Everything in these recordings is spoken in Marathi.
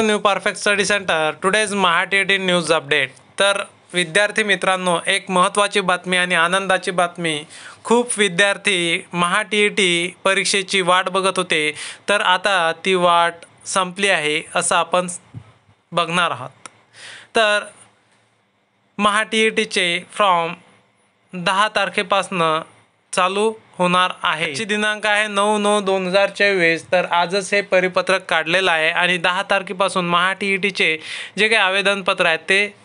New perfect study centre. Today's MahaTET news update. तर विद्यार्थी मित्रांनो, एक महत्त्वाची बातमी आणि आनंदाची बातमी. खूप विद्यार्थी महाटीईटी परीक्षेची वाट बघत होते, तर आता ती वाट संपली आहे असं आपण बघणार आहात. तर महाटीईटीचे फॉर्म 10 तारखेपासनं चालू होणार आहे. ची दिनांक आहे 9/9/2024. तर आजच हे परिपत्रक काढलेलं आहे आणि 10 तारखेपासून महाटीईटीचे जे काही आवेदनपत्र आहेत ते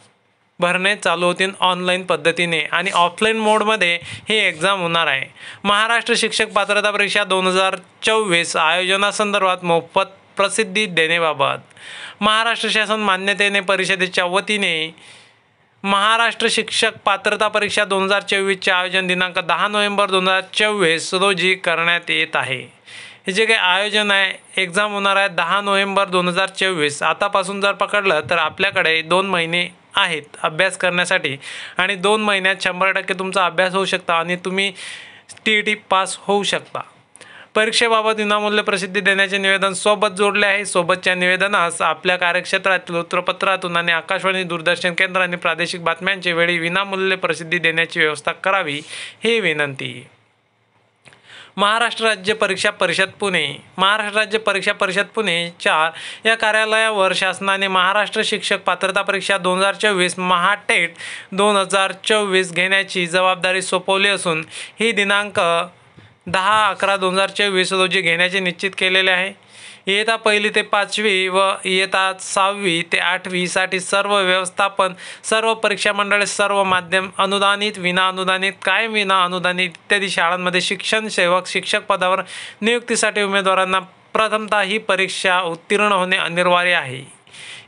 भरणे चालू होतील ऑनलाईन पद्धतीने आणि ऑफलाईन मोडमध्ये ही एक्झाम होणार आहे. महाराष्ट्र शिक्षक पात्रता परीक्षा 2024 आयोजनासंदर्भात मोफत प्रसिद्धी देण्याबाबत महाराष्ट्र शासन मान्यतेने परिषदेच्या वतीने महाराष्ट्र शिक्षक पात्रता परीक्षा 2024चे आयोजन दिनांक 10 नोव्हेंबर 2024 रोजी करण्यात येत आहे. हे जे काही आयोजन आहे, एक्झाम होणार आहे 10 नोव्हेंबर 2024. आतापासून जर पकडलं तर आपल्याकडे 2 महिने आहेत अभ्यास करण्यासाठी आणि 2 महिन्यात 100% तुमचा अभ्यास होऊ शकता आणि तुम्ही TET पास होऊ शकता. परीक्षेबाबत विनामूल्य प्रसिद्धी देण्याचे निवेदन सोबत जोडले आहे. सोबतच्या निवेदनास आपल्या कार्यक्षेत्रातील वृत्तपत्रातून आणि आकाशवाणी, दूरदर्शन केंद्र आणि प्रादेशिक बातम्यांच्या वेळी विनामूल्य प्रसिद्धी देण्याची व्यवस्था करावी ही विनंती. महाराष्ट्र राज्य परीक्षा परिषद पुणे. महाराष्ट्र राज्य परीक्षा परिषद पुणे 4 या कार्यालयावर शासनाने महाराष्ट्र शिक्षक पात्रता परीक्षा 2024 महाटेट 2024 घेण्याची जबाबदारी सोपवली असून ही दिनांक 10/11/2024 रोजी घेण्याचे निश्चित केलेले आहे. इयत्ता 1ली ते 5वी व इयत्ता 6वी ते 8वी साठी सर्व व्यवस्थापन, सर्व परीक्षा मंडळे, सर्व माध्यम अनुदानित, विना अनुदानित, कायम विना अनुदानित इत्यादी शाळांमध्ये शिक्षण सेवक शिक्षक पदावर नियुक्तीसाठी उमेदवारांना प्रथमतः ही परीक्षा उत्तीर्ण होणे अनिवार्य आहे.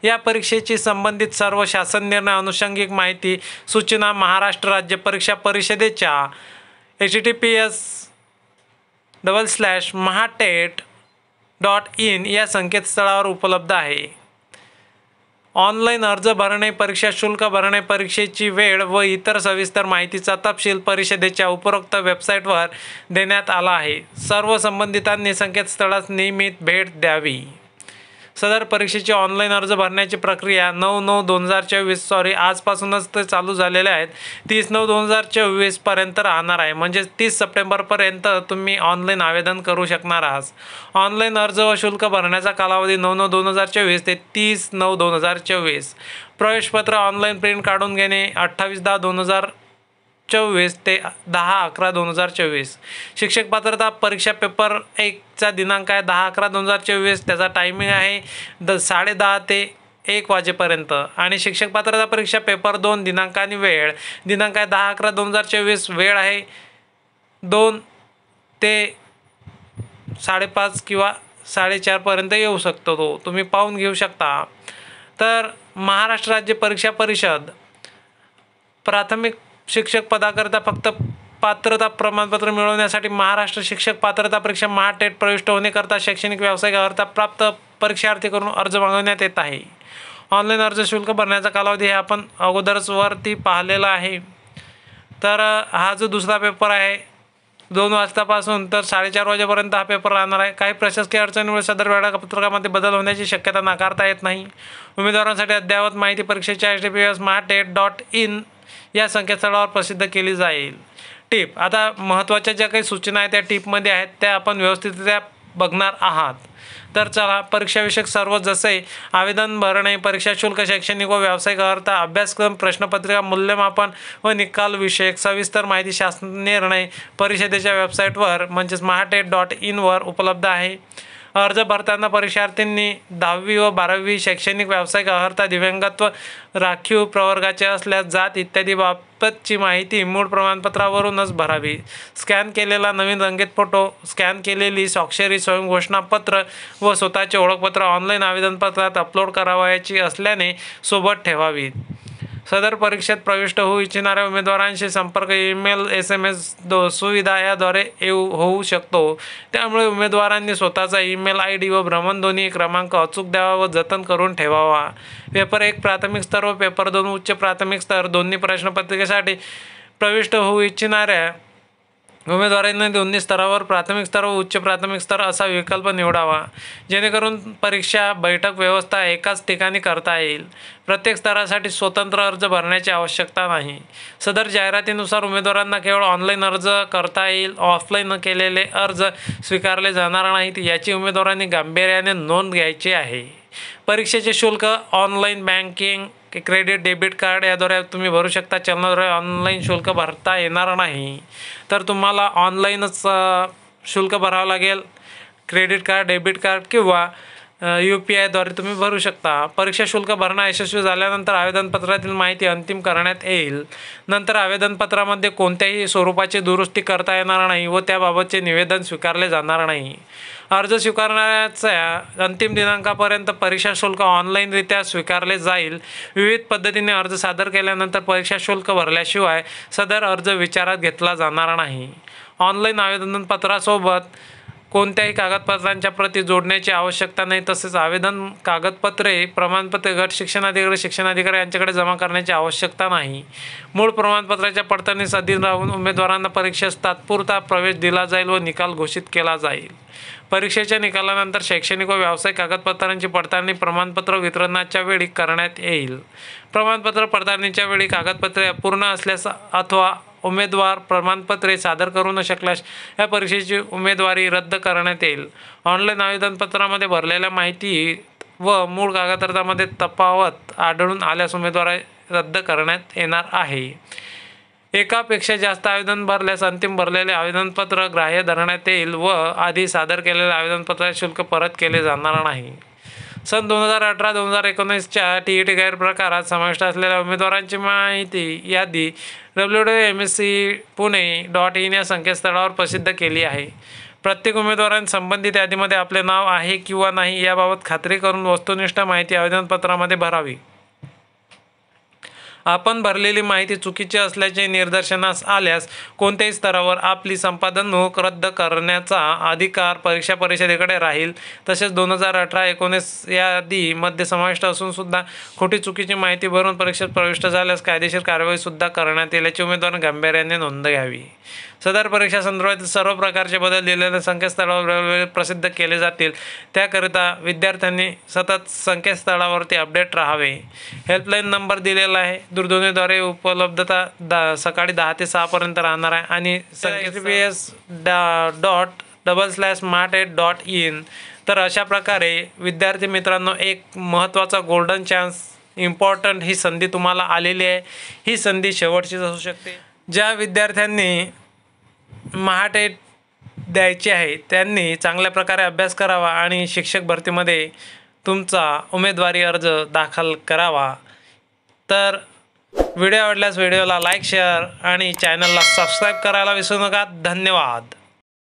या परीक्षेची संबंधित सर्व शासन निर्णय, अनुषंगिक माहिती, सूचना महाराष्ट्र राज्य परीक्षा परिषदेच्या https://mahatet.in या संकेतस्थळावर उपलब्ध आहे. ऑनलाईन अर्ज भरणे, परीक्षा शुल्क भरणे, परीक्षेची वेळ व इतर सविस्तर माहितीचा तपशील परिषदेच्या उपरोक्त वेबसाईटवर देण्यात आला आहे. सर्व संबंधितांनी संकेतस्थळास नियमित भेट द्यावी. सदर परीक्षेची ऑनलाईन अर्ज भरण्याची प्रक्रिया 9/9/2024 आजपासूनच ते चालू झालेले आहेत. 30/9/2024 पर्यंत राहणार आहे. म्हणजे 30 सप्टेंबरपर्यंत तुम्ही ऑनलाईन आवेदन करू शकणार आहात. ऑनलाईन अर्ज व शुल्क भरण्याचा कालावधी 9/9/2024 ते 30/9/2024. प्रवेशपत्र ऑनलाईन प्रिंट काढून घेणे 28/10/2024 ते 10/11/2024. शिक्षक पात्रता परीक्षा पेपर 1चा दिनांक आहे 10/11/2024. त्याचा टायमिंग आहे 10:30 ते 1 वाजेपर्यंत आणि शिक्षक पात्रता परीक्षा पेपर 2 दिनांक आणि वेळ दिनांक आहे 10/11/2024. वेळ आहे 2 ते 5:30 किंवा 4:30 पर्यंत येऊ शकतो. तो तुम्ही पाहून घेऊ शकता. तर महाराष्ट्र राज्य परीक्षा परिषद प्राथमिक शिक्षक पदाकरता फक्त पात्रता प्रमाणपत्र मिळवण्यासाठी महाराष्ट्र शिक्षक पात्रता परीक्षा महाटेट प्रविष्ट होण्याकरता शैक्षणिक व्यावसायिक अर्हता प्राप्त परीक्षार्थीकडून अर्ज मागवण्यात येत आहे. ऑनलाईन अर्ज शुल्क भरण्याचा कालावधी हे आपण अगोदरच वरती पाहिलेला आहे. तर हा जो दुसरा पेपर आहे 2 वाजतापासून तर 4:30 वाजेपर्यंत हा पेपर राहणार आहे. काही प्रशासकीय अडचणीमुळे सदर वेळापत्रकामध्ये बदल होण्याची शक्यता नाकारता येत नाही. उमेदवारांसाठी अद्ययावत माहिती परीक्षेच्या https://mahatet.in या संकेतस्थळावर प्रसिद्ध केली जाईल. टिप. आता महत्त्वाच्या ज्या काही सूचना आहेत त्या टिपमध्ये आहेत, त्या आपण व्यवस्थितरित्या बघणार आहात. तर चला, परीक्षाविषयक सर्व जसे आवेदन भरणे, परीक्षा शुल्क, शैक्षणिक व व्यावसायिक अर्हता, अभ्यासक्रम, प्रश्नपत्रिका, मूल्यमापन व निकाल विषयक सविस्तर माहिती शासन निर्णय परिषदेच्या वेबसाईटवर म्हणजेच mahatet.in वर उपलब्ध आहे. अर्ज भरताना परीक्षार्थींनी 10वी व 12वी शैक्षणिक व्यावसायिक अर्हता, दिव्यांगत्व, राखीव प्रवर्गाचे असल्यास जात इत्यादी बाबतची माहिती मूळ प्रमाणपत्रावरूनच भरावी. स्कॅन केलेला नवीन रंगीत फोटो, स्कॅन केलेली स्वाक्षरी स्वयंघोषणापत्र व स्वतःचे ओळखपत्र ऑनलाईन आवेदनपत्रात अपलोड करावयाची असल्याने सोबत ठेवावीत. सदर परीक्षेत प्रविष्ट होऊ इच्छिणाऱ्या उमेदवारांशी संपर्क ईमेल, SMS सुविधा याद्वारे होऊ शकतो. त्यामुळे उमेदवारांनी स्वतःचा ईमेल ID व भ्रमणध्वनी क्रमांक अचूक द्यावा व जतन करून ठेवावा. पेपर 1 प्राथमिक स्तर व पेपर 2 उच्च प्राथमिक स्तर दोन्ही प्रश्नपत्रिकेसाठी प्रविष्ट होऊ इच्छिणाऱ्या उमेदवारांनी दोन्ही स्तरावर प्राथमिक स्तर व उच्च प्राथमिक स्तर असा विकल्प निवडावा, जेणेकरून परीक्षा बैठक व्यवस्था एकाच ठिकाणी करता येईल. प्रत्येक स्तरासाठी स्वतंत्र अर्ज भरण्याची आवश्यकता नाही. सदर जाहिरातीनुसार उमेदवारांना केवळ ऑनलाईन अर्ज करता येईल. ऑफलाईन केलेले अर्ज स्वीकारले जाणार नाहीत, याची उमेदवारांनी गांभीर्याने नोंद घ्यायची आहे. परीक्षेचे शुल्क online banking, credit, debit card याद्वारे तुम्ही भरू शकता. चलनाद्वारे ऑनलाईन शुल्क भरता येणार नाही, तर तुम्हाला ऑनलाईनच शुल्क भरावं लागेल. क्रेडिट कार्ड, डेबिट कार्ड किंवा UPIद्वारे तुम्ही भरू शकता. परीक्षा शुल्क भरणा यशस्वी झाल्यानंतर आवेदनपत्रातील माहिती अंतिम करण्यात येईल. नंतर आवेदनपत्रामध्ये कोणत्याही स्वरूपाची दुरुस्ती करता येणार नाही व त्याबाबतचे निवेदन स्वीकारले जाणार नाही. अर्ज स्वीकारण्याच्या अंतिम दिनांकापर्यंत परीक्षा शुल्क ऑनलाईनरित्या स्वीकारले जाईल. विविध पद्धतीने अर्ज सादर केल्यानंतर परीक्षा शुल्क भरल्याशिवाय सदर अर्ज विचारात घेतला जाणार नाही. ऑनलाईन आवेदनपत्रासोबत कोणत्याही कागदपत्रांच्या प्रती जोडण्याची आवश्यकता नाही. तसेच आवेदन कागदपत्रे, प्रमाणपत्रे गट शिक्षणाधिकारी यांच्याकडे जमा करण्याची आवश्यकता नाही. मूळ प्रमाणपत्राच्या पडताळणीस अधीन राहून उमेदवारांना परीक्षेस तात्पुरता प्रवेश दिला जाईल व निकाल घोषित केला जाईल. परीक्षेच्या निकालानंतर शैक्षणिक व व्यावसायिक कागदपत्रांची पडताळणी प्रमाणपत्र वितरणाच्या वेळी करण्यात येईल. प्रमाणपत्र पडताळणीच्या वेळी कागदपत्रे अपूर्ण असल्यास अथवा उमेदवार प्रमाणपत्रे सादर करू न शकल्यास या परीक्षेची उमेदवारी रद्द करण्यात येईल. ऑनलाईन आवेदनपत्रामध्ये भरलेल्या माहिती व मूळ कागदपत्रामध्ये तफावत आढळून आल्यास उमेदवारी रद्द करण्यात येणार आहे. एकापेक्षा जास्त आवेदन भरल्यास अंतिम भरलेले आवेदनपत्र ग्राह्य धरण्यात येईल व आधी सादर केलेल्या आवेदनपत्राचे शुल्क परत केले जाणार नाही. सन 2018-2019च्या TET गैरप्रकारात समाविष्ट असलेल्या उमेदवारांची माहिती यादी www.mscpune.in या संकेतस्थळावर प्रसिद्ध केली आहे. प्रत्येक उमेदवाराने संबंधित यादीमध्ये आपले नाव आहे किंवा नाही याबाबत खात्री करून वस्तुनिष्ठ माहिती आवेदनपत्रामध्ये भरावी. आपण भरलेली माहिती चुकीची असल्याचे निदर्शनास आल्यास कोणत्याही स्तरावर आपली संपादनूक रद्द करण्याचा अधिकार परीक्षा परिषदेकडे राहील. तसेच 2018-19 यादीमध्ये समाविष्ट असून सुद्धा खोटी चुकीची माहिती भरून परीक्षेत प्रविष्ट झाल्यास कायदेशीर कारवाई सुद्धा करण्यात येईल, याची उमेदवारांनी गांभीर्याने नोंद घ्यावी. सदर परीक्षा संदर्भातील सर्व प्रकारचे बदल दिलेल्या संकेतस्थळावर वेळोवेळी प्रसिद्ध केले जातील. त्याकरिता विद्यार्थ्यांनी सतत संकेतस्थळावरती अपडेट राहावे. हेल्पलाईन नंबर दिलेला आहे. दूरध्वनीद्वारे उपलब्धता सकाळी 10 ते 6 पर्यंत राहणार आहे आणि https://smart8.in. तर अशा प्रकारे विद्यार्थी मित्रांनो, एक महत्त्वाचा गोल्डन चान्स, इम्पॉर्टंट ही संधी तुम्हाला आलेली आहे. ही संधी शेवटचीच असू शकते. ज्या विद्यार्थ्यांनी MAHAT8 द्यायची आहे त्यांनी चांगल्या प्रकारे अभ्यास करावा आणि शिक्षक भरतीमध्ये तुमचा उमेदवारी अर्ज दाखल करावा. तर व्हिडिओ आवडल्यास व्हिडिओला लाईक, शेअर आणि चॅनलला सबस्क्राईब करायला विसरू नका. धन्यवाद.